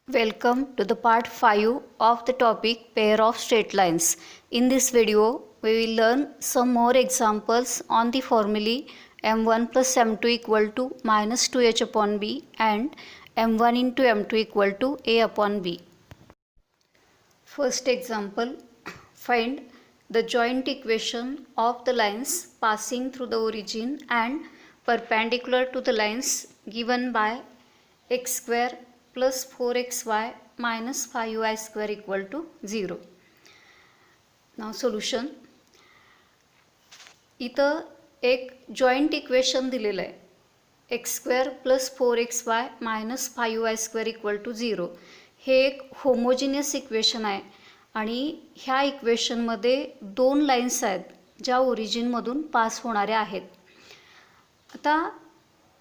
Welcome to the part 5 of the topic pair of straight lines. In this video, we will learn some more examples on the formulae m1 plus m2 equal to minus 2h upon b and m1 into m2 equal to a upon b. First example, find the joint equation of the lines passing through the origin and perpendicular to the lines given by x square plus 4xy minus 5y square equal to 0. Now solution. इथं एक joint equation दिलेलं आहे x square plus 4xy minus 5y square equal to 0. हे एक homogeneous equation आहे आणि ह्या इक्वेशनमध्ये दोन लाईन्स आहेत ज्या ओरिजिनमधून पास होणाऱ्या आहेत. आता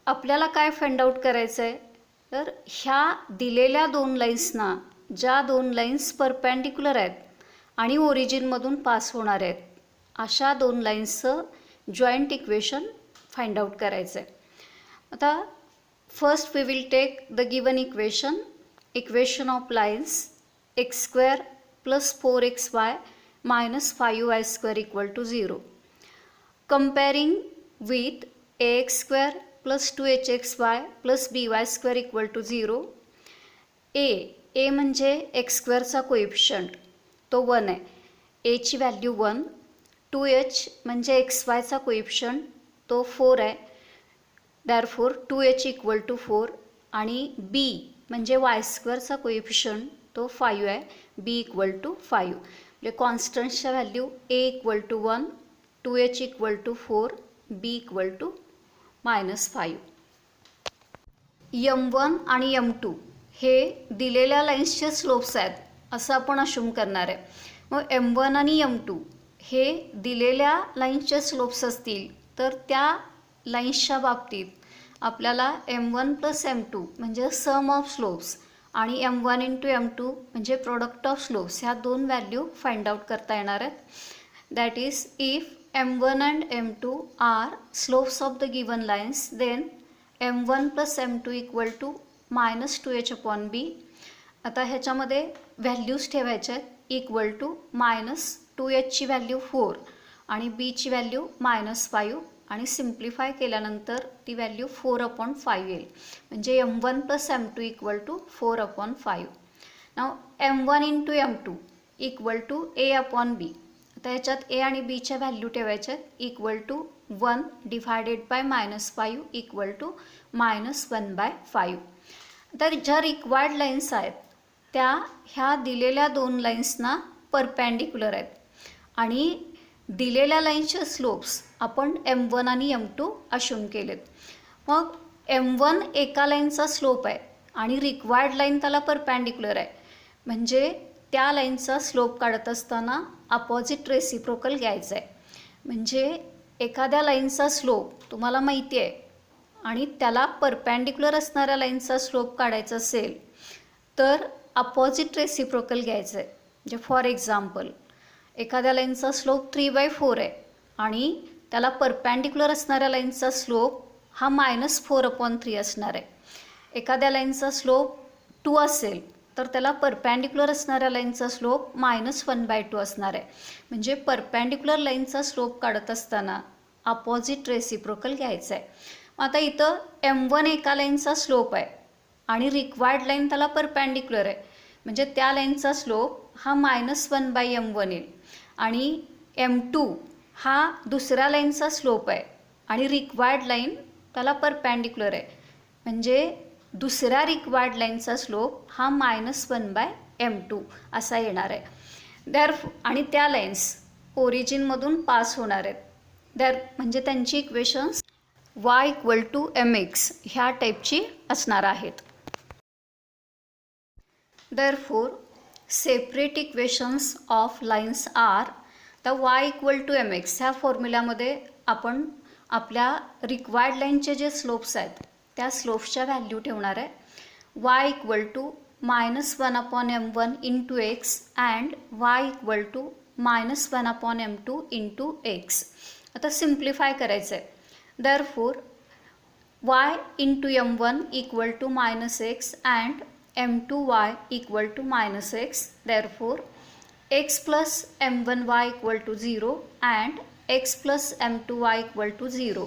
आपल्याला काय फाइंड आउट करायचं आहे तर ह्या दिलेल्या दोन लाईन्सना ज्या दोन लाईन्स परपेंडिक्युलर आहेत आणि ओरिजिनमधून पास होणार आहेत अशा दोन लाईन्सचं जॉइंट इक्वेशन फाइंड आउट करायचं आहे. आता first we will take the given equation of lines x square plus 4xy minus 5y square equal to 0 comparing with ax square plus 2hxy plus by square equal to 0. A म्हणजे x स्क्वेअरचा coefficient तो 1 आहे, एची value 1. 2h म्हणजे xyचा coefficient तो 4 आहे, दॅरफोर 2h equal to 4. आणि b म्हणजे y स्क्वेअरचा coefficient तो 5 आहे, b इक्वल टू 5. म्हणजे कॉन्स्टंट्सच्या value a equal to 1, 2h equal to 4, b equal to -5. m1 आणि m2 हे दिलेल्या लाईन्सचे स्लोप्स आहेत असं आपण अश्यूम करणार आहे. मग m1 आणि m2 हे दिलेल्या लाईन्सचे स्लोप्स असतील तर त्या लाईन्सच्या बाबतीत आपल्याला m1 प्लस m2 म्हणजे सम ऑफ स्लोप्स आणि m1 इंटू m2 म्हणजे प्रोडक्ट ऑफ स्लोप्स ह्या दोन व्हॅल्यू फाइंड आउट करता येणार आहेत. That is if m1 and m2 are slopes of the given lines, then m1 plus m2 equal to minus 2h upon b. आता ह्याच्यामध्ये values ठेवायच्या आहेत इक्वल टू मायनस 2hची व्हॅल्यू 4 आणि बीची व्हॅल्यू -5 आणि सिम्प्लिफाय केल्यानंतर ती व्हॅल्यू 4 अपॉन 5 येईल. म्हणजे m1 plus m2 equal to 4 upon 5. नाव m1 into m2 equal to a upon b. आता ह्याच्यात ए आणि बीच्या व्हॅल्यू ठेवायच्या equal to 1 divided by -5 equal to -1/5. तर ज्या रिक्वायर्ड लाईन्स आहेत त्या ह्या दिलेल्या दोन लाईन्सना परपेंडिक्युलर आहेत आणि दिलेल्या लाईन्सचे स्लोप्स आपण m1 आणि m2 अश्यूम केलेत. मग m1 एका लाईनचा स्लोप आहे आणि रिक्वायर्ड लाईन त्याला परपेंडिक्युलर आहे म्हणजे त्या लाईनचा स्लोप काढत असताना अपोजिट रेसिप्रोकल घ्यायचं आहे. म्हणजे एखाद्या लाईनचा स्लोप तुम्हाला माहिती आहे आणि त्याला परपेंडिक्युलर असणाऱ्या लाईनचा स्लोप काढायचा असेल तर अपोजिट रेसिप्रोकल घ्यायचं आहे. म्हणजे फॉर एक्झाम्पल एखाद्या लाईनचा स्लोप 3/4 आहे आणि त्याला परपेंडिक्युलर असणाऱ्या लाईनचा स्लोप हा -4/3 असणार आहे. एखाद्या लाईनचा स्लोप 2 असेल तर त्याला परपेंडिक्युलर असणाऱ्या लाईनचा स्लोप -1/2 असणार आहे. म्हणजे परपेंडिक्युलर लाईनचा स्लोप काढत असताना अपोजिट रेसिप्रोकल घ्यायचं आहे. आता इथं m1 एका लाईनचा स्लोप आहे आणि रिक्वायर्ड लाईन त्याला परपेंडिक्युलर आहे म्हणजे त्या लाईनचा स्लोप हा -1/m1 येईल. आणि m2 हा दुसऱ्या लाईनचा स्लोप आहे आणि रिक्वायर्ड लाईन त्याला परपेंडिक्युलर आहे म्हणजे दुसऱ्या रिक्वायर्ड लाईनचा स्लोप हा -1/m2 असा येणार आहे. आणि त्या लाईन्स ओरिजिनमधून पास होणार आहेत म्हणजे त्यांची equations y equal to mx ह्या टाईपची असणार आहेत. Therefore separate equations of lines are the y equal to mx ह्या फॉर्म्युल्यामध्ये आपण आपल्या रिक्वायर्ड लाईनचे जे स्लोप्स आहेत त्या स्लोप्सच्या व्हॅल्यू ठेवणार आहे. y equal to -1/m1 into x and y equal to -1/m2 into x. आता सिम्प्लिफाय करायचं आहे. Therefore y into m1 equal to -x and m2y equal to minus x. Therefore, x plus m1y equal to 0 and x plus m2y equal to 0.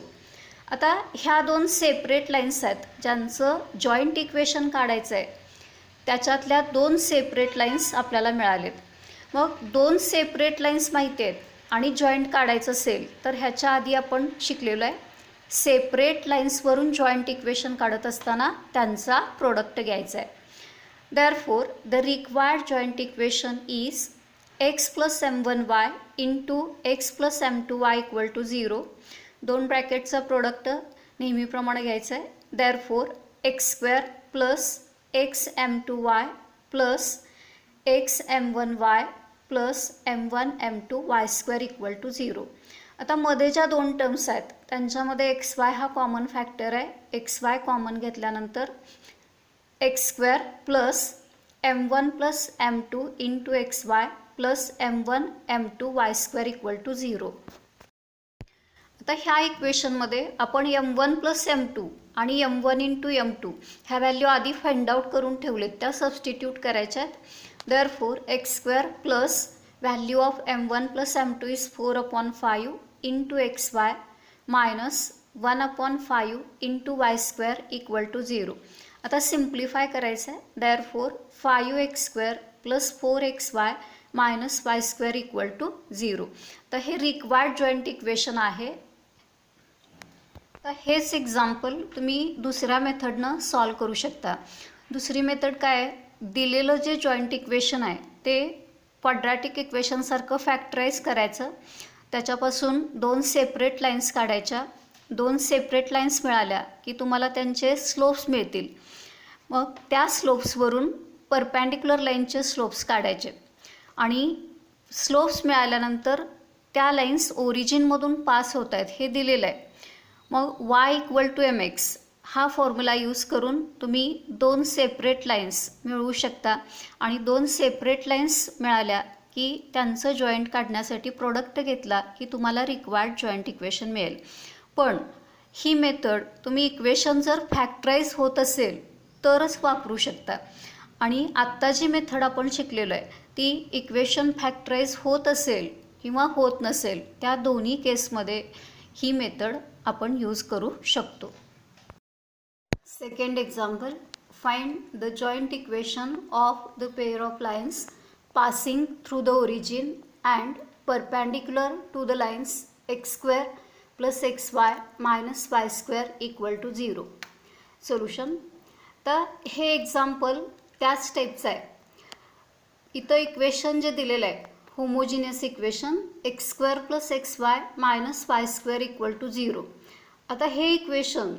आता ह्या दोन separate lines आहेत ज्यांचं joint equation काढायचं आहे. त्याच्यातल्या दोन सेपरेट लाईन्स आपल्याला मिळालेत. मग दोन सेपरेट लाईन्स माहिती आहेत आणि जॉईंट काढायचं असेल तर ह्याच्या आधी आपण शिकलेलो आहे सेपरेट लाईन्सवरून जॉईंट इक्वेशन काढत असताना त्यांचा प्रोडक्ट घ्यायचा आहे. Therefore the required joint equation is x plus m1y into x plus m2y equal to 0. दोन ब्रॅकेटचा प्रोडक्ट नेहमीप्रमाणे घ्यायचं आहे. Therefore x square plus x m2y plus x m1y plus m1 m2 y square equal to 0. आता मध्ये ज्या दोन terms आहेत त्यांच्यामध्ये एक्स वाय हा कॉमन फॅक्टर आहे. एक्स वाय कॉमन घेतल्यानंतर x square plus m1 plus m2 into x y plus m1 m2 y square equal to 0. आता ह्या इक्वेशनमध्ये आपण m1 प्लस m2 आणि m1 इंटू m2 ह्या व्हॅल्यू आधी फाइंड आउट करून ठेवलेत, त्या सबस्टिट्यूट करायच्या आहेत. Therefore x square plus value of m1 plus m2 is 4/5 into x y minus 1/5 into y square equal to 0. आता सिम्प्लिफाय करायचं आहे. Therefore 5x square plus 4xy minus y square equal to 0. तर हे required joint equation आहे. तर हेच example तुम्ही दुसऱ्या मेथडनं सॉल्व करू शकता. दुसरी मेथड काय आहे, दिलेलं जे जॉईंट इक्वेशन आहे ते क्वाड्रॅटिक इक्वेशनसारखं फॅक्टराईज करायचं. त्याच्यापासून दोन सेपरेट लाईन्स काढायच्या. दोन सेपरेट लाईन्स मिळाल्या की तुम्हाला त्यांचे स्लोप्स मिळतील. मग त्या स्लोप्सवरून परपॅन्डिक्युलर लाईनचे स्लोप्स काढायचे आणि स्लोप्स मिळाल्यानंतर त्या लाईन्स ओरिजिनमधून पास होत आहेत हे दिलेलं आहे. मग y इक्वल टू mx हा फॉर्म्युला यूज करून तुम्ही दोन सेपरेट लाईन्स मिळवू शकता आणि दोन सेपरेट लाईन्स मिळाल्या की त्यांचं जॉईंट काढण्यासाठी प्रोडक्ट घेतला की तुम्हाला रिक्वायर्ड जॉईंट इक्वेशन मिळेल. पण ही मेथड तुम्ही इक्वेशन जर फॅक्टराईज होत असेल तरच वापरू शकता. आणि आत्ता जी मेथड आपण शिकलेलो आहे ती इक्वेशन फॅक्टराईज होत असेल किंवा होत नसेल त्या दोन्ही केसमध्ये ही मेथड आपण यूज करू शकतो. Second example, find the joint equation of the pair of lines passing through the origin and perpendicular to the lines x square plus x y minus y square equal to 0. Solution. तर हे example त्याच टाईपचं आहे. इथं equation जे दिलेलं आहे homogeneous equation x square plus x y minus y square equal to 0. आता हे इक्वेशन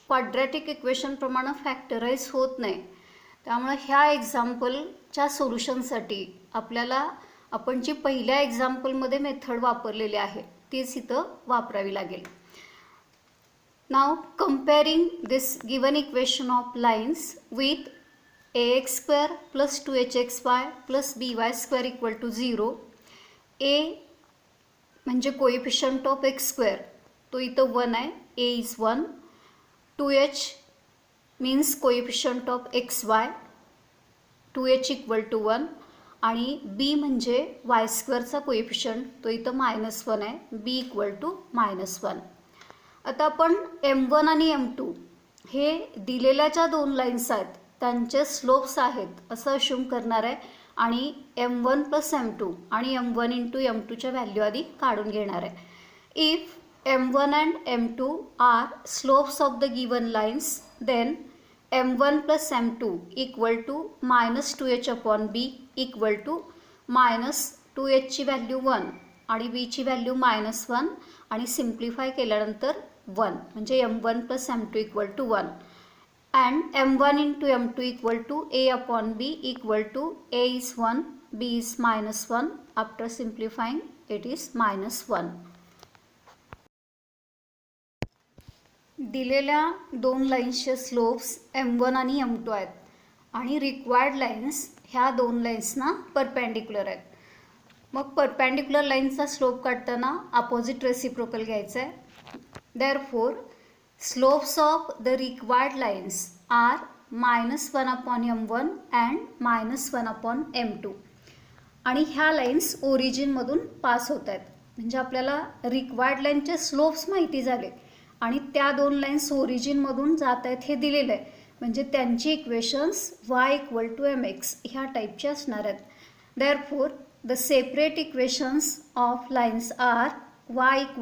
क्वाड्रॅटिक इक्वेशनप्रमाणे फॅक्टराईज होत नाही. त्यामुळे ह्या एक्झाम्पलच्या सोल्युशनसाठी आपल्याला आपण जी पहिल्या एक्झाम्पलमध्ये मेथड वापरलेली आहे तीच इथं वापरावी लागेल. Now comparing this given equation of lines with ax square plus 2hxy plus by square equal to 0. a म्हणजे कोएफिशियंट ऑफ एक्स स्क्वेअर तो इथं 1 आहे, a is 1. 2h means coefficient of x y 2h equal to 1 आणि b म्हणजे Y स्क्वेअरचा coefficient तो इथं -1 आहे, b equal to -1. आता आपण m1 आणि m2 हे दिलेल्या ज्या दोन लाईन्स आहेत त्यांचे स्लोप्स आहेत असं अश्यूम करणार आहे आणि m1 प्लस m2 आणि m1 इंटू m2च्या व्हॅल्यू आधी काढून घेणार आहे. If m1 and m2 are slopes of the given lines then m1 plus m2 equal to -2h/b equal to -2hची व्हॅल्यू 1 आणि bची व्हॅल्यू -1 आणि सिम्प्लिफाय केल्यानंतर 1 म्हणजे m1 plus m2 equal to 1 and m1 into m2 equal to a/b equal to a is 1, b is -1. After simplifying it is -1. दिलेल्या दोन लाईन्सचे slopes m1 आणि m2 आहेत आणि रिक्वायर्ड लाईन्स ह्या दोन लाईन्सना परपॅन्डिक्युलर आहेत. मग परपॅन्डिक्युलर लाईनचा स्लोप काढताना अपोजिट रेसिप्रोकल घ्यायचा आहे. Therefore slopes of the required lines are -1/m1 and -1/m2. आणि ह्या लाईन्स ओरिजिनमधून पास होत आहेत. म्हणजे आपल्याला रिक्वायर्ड लाईनचे स्लोप्स माहिती झाले आणि त्या दोन लाईन्स ओरिजिनमधून जात आहेत हे दिलेलं आहे. म्हणजे त्यांची इक्वेशन्स y = mx ह्या टाईपचे असणार आहेत. Therefore the separate equations of lines are y =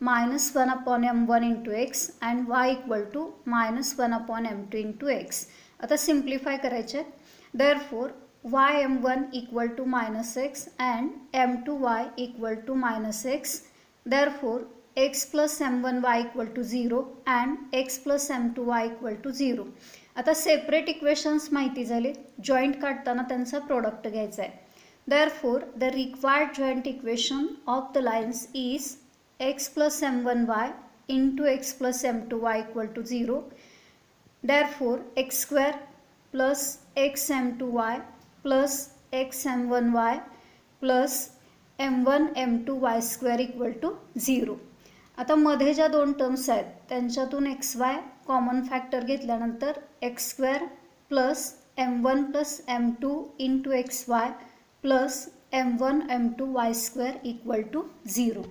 -1/m1 × x and y = -1/m2 × x. आता सिम्प्लिफाय करायचे आहेत. Therefore y_m1 = -x and m2y = -x. Therefore, x plus m1y = 0 and x plus m2y = 0. आता separate equations माहिती झाले. Joint काढताना त्यांचा product घ्यायचा आहे. Therefore, the required joint equation of the lines is x plus m1y into x plus m2y = 0. Therefore, x² plus xm2y plus xm1y plus m1 m2y² = 0. आता मध्ये ज्या दोन टर्म्स आहेत त्यांच्यातून xy कॉमन फॅक्टर घेतल्यानंतर x² plus m1 plus m2 into xy plus m1 m2y² = 0.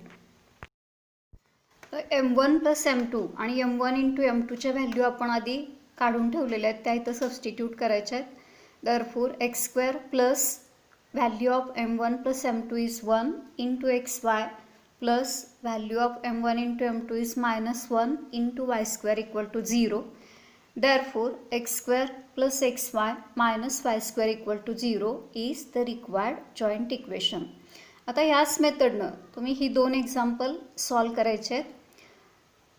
तर m1 plus m2 आणि m1 into m2च्या value आपण आधी काढून ठेवलेल्या आहेत, त्या इथं सबस्टिट्यूट करायच्या आहेत. Therefore, x² plus value of m1 plus m2 is 1 into xy plus value of m1 into m2 is -1 into y² = 0. Therefore, x² plus xy minus y² = 0 is the required joint equation. आता ह्याच मेथडनं तुम्ही ही दोन example solve करायचे आहेत.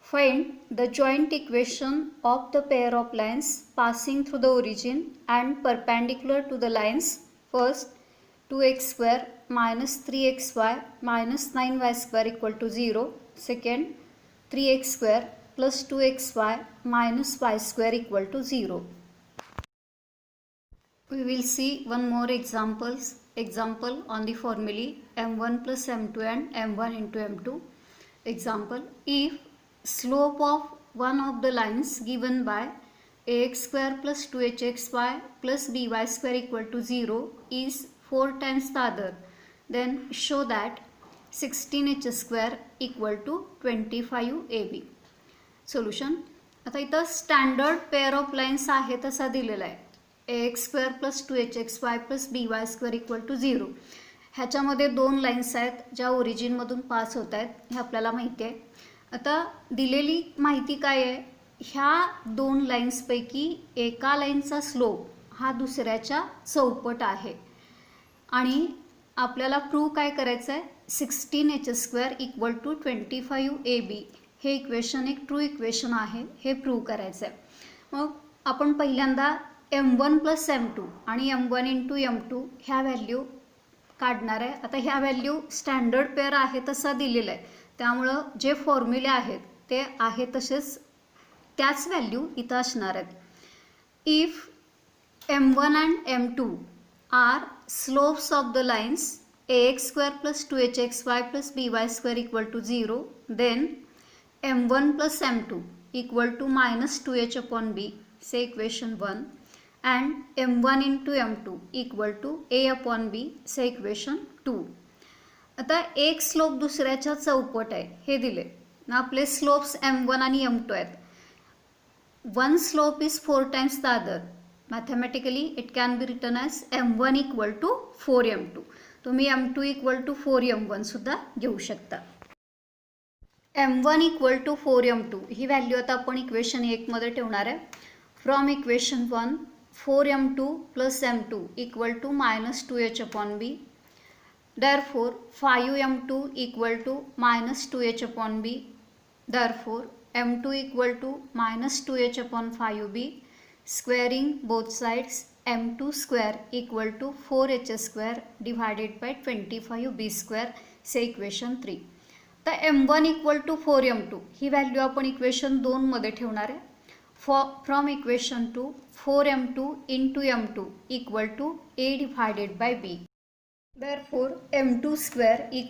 Find the joint equation of the pair of lines passing through the origin and perpendicular to the lines. First, 2x² minus 3xy minus 9y² = 0. Second, 3x² plus 2xy minus y² = 0. We will see one more example on the formulae m1 plus m2 and m1 into m2. Example, if slope of one of the lines given by ax² plus 2hxy plus by² = 0 is 4 times the other, then show that 16h² = 25ab. Solution. आता इथं standard pair of lines आहे तसा दिलेला आहे. ax² plus 2hxy plus by² = 0. ह्याच्यामध्ये दोन lines आहेत ज्या ओरिजिनमधून पास होत आहेत हे आपल्याला माहिती आहे. आता दिलेली माहिती काय आहे, ह्या दोन लाईन्सपैकी एका लाईनचा स्लोप हा दुसऱ्याच्या चौपट आहे आणि आपल्याला प्रूव्ह काय करायचं आहे, 16h² = 25ab हे इक्वेशन एक ट्रू इक्वेशन आहे हे प्रूव्ह करायचं आहे. मग आपण पहिल्यांदा m1 प्लस m2 आणि m1 इंटू m2 ह्या व्हॅल्यू काढणार आहे. आता ह्या व्हॅल्यू स्टँडर्ड पेअर आहे तसा दिलेला आहे, त्यामुळं जे फॉर्म्युले आहेत ते आहे तसेच त्याच व्हॅल्यू इथं असणार आहेत. If m1 and m2 are slopes of the lines ax² plus 2hxy plus by² = 0, then m1 plus m2 = -2h/b, say equation 1, and m1 into m2 = a/b, say equation 2. आता एक स्लोप दुसऱ्याच्या चौपट आहे हे दिले ना. आपले स्लोप्स m1 आणि m2 आहेत. One slope is 4 times the other. Mathematically it can be written as m1 = 4m2. तुम्ही m2 = 4m1 सुद्धा घेऊ शकता. m1 = 4m2 ही व्हॅल्यू आता आपण इक्वेशन 1 मध्ये ठेवणार आहे. From equation 1, 4m2 plus m2 = -2h/b. Therefore, 5m2 = -2h/b. Therefore, m2 = -2h/5b. Squaring both sides, m2² = 4h² divided by 25b², say equation 3. तर m1 = 4m2 ही व्हॅल्यू आपण इक्वेशन 2 मध्ये ठेवणार आहे. From equation 2, 4m2 into m2 = a divided by b. Therefore, m2² =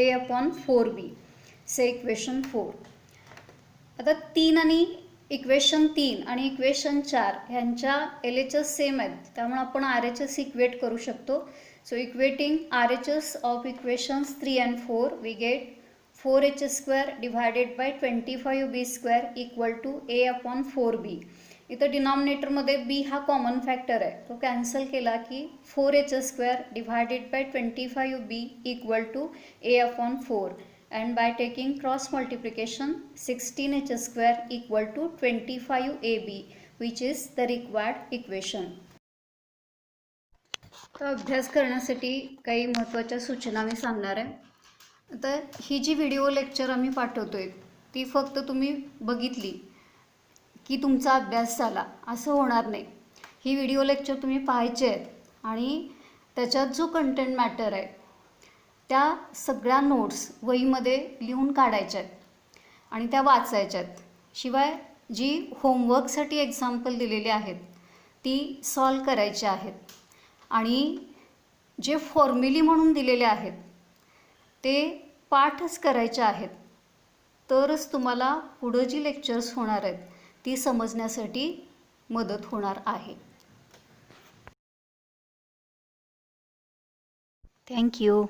a/4b, say equation 4. आता 3 आणि equation 3 आणि equation 4 ह्यांच्या LHS same आहेत, त्यामुळे आपण RHS इक्वेट करू शकतो. So equating RHS of equations 3 and 4 we get 4h² divided by 25b² equal to a upon 4b. इथं डिनॉमिनेटरमध्ये b हा कॉमन फॅक्टर आहे, तो कॅन्सल केला की 4h² divided by 25b equal to a upon 4. And by taking cross multiplication 16h² equal to 25ab which is the required equation. तर अभ्यास करण्यासाठी काही महत्त्वाच्या सूचना मी सांगणार आहे. तर ही जी व्हिडिओ लेक्चर आम्ही पाठवतोय ती फक्त तुम्ही बघितली की तुमचा अभ्यास झाला असं होणार नाही. ही व्हिडिओ लेक्चर तुम्ही पाहायचे आहेत आणि त्याच्यात जो कंटेंट मॅटर आहे त्या सगळ्या नोट्स वहीमध्ये लिहून काढायच्या आहेत आणि त्या वाचायच्या आहेत. शिवाय जी होमवर्कसाठी एक्झाम्पल दिलेली आहेत ती सॉल्व करायची आहेत आणि जे फॉर्म्युली म्हणून दिलेले आहेत ते पाठच करायचे आहेत. तरच तुम्हाला पुढं जी लेक्चर्स होणार आहेत ती समजण्यासाठी मदत होणार आहे. थँक्यू.